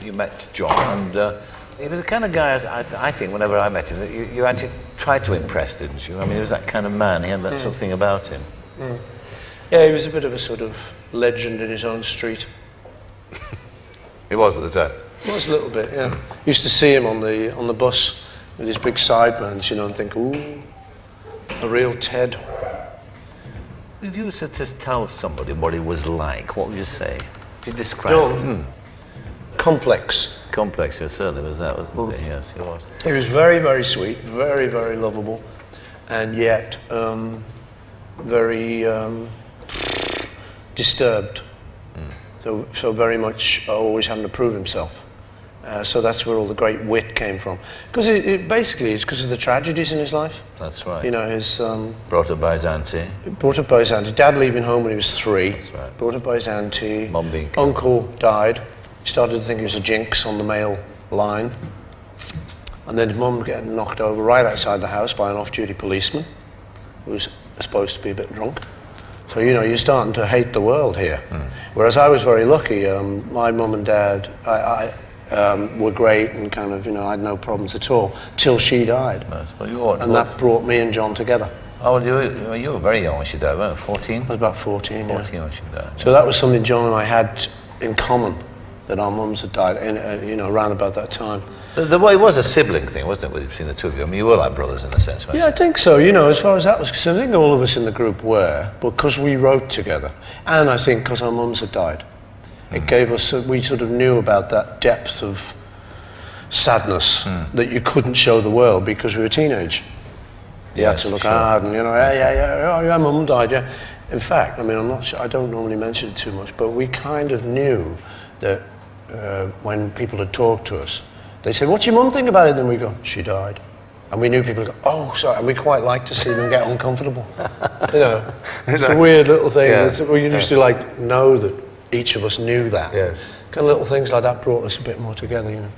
you met John, and he was the kind of guy, I think, whenever I met him, that you actually tried to impress, didn't you? I mean, he was that kind of man. He had that sort of thing about him. Yeah, he was a bit of a sort of legend in his own street. He was at the time. He was a little bit, yeah. Used to see him on the bus with his big sideburns, and think, ooh, a real Ted. If you were to just tell somebody what he was like, what would you say? If you describe him. Complex. Complex, yes, certainly was that, wasn't it? Yes, he was. He was very, very sweet, very, very lovable, and yet very disturbed. So very much always having to prove himself. So that's where all the great wit came from. Because basically it's because of the tragedies in his life. That's right. His... brought up by his auntie. Brought up by his auntie. Dad leaving home when he was 3. That's right. Brought up by his auntie. Mum being... Uncle died. He started to think he was a jinx on the male line. And then his mum getting knocked over right outside the house by an off-duty policeman who was supposed to be a bit drunk. So, you're starting to hate the world here. Whereas I was very lucky. My mum and dad were great and kind of, I had no problems at all till she died. And that brought me and John together. Oh, you were very young when she died, weren't you? 14? I was about 14, 14 when she died. So that was something John and I had in common, that our mums had died, around about that time. It was a sibling thing, wasn't it, between the two of you? I mean, you were like brothers in a sense, weren't you? Yeah, I think so. As far as that was concerned, I think all of us in the group were, because we wrote together, and I think because our mums had died. It gave us, we sort of knew about that depth of sadness that you couldn't show the world because we were teenage. You had to look hard and, yeah, mum died, yeah. In fact, I mean, I'm not sure, I don't normally mention it too much, but we kind of knew that when people had talked to us, they said, what's your mum think about it? And we go, she died. And we knew people would go, oh, sorry, and we quite liked to see them get uncomfortable. It's a weird little thing. Yeah. We used to know that each of us knew that. Yes. Kind of little things like that brought us a bit more together,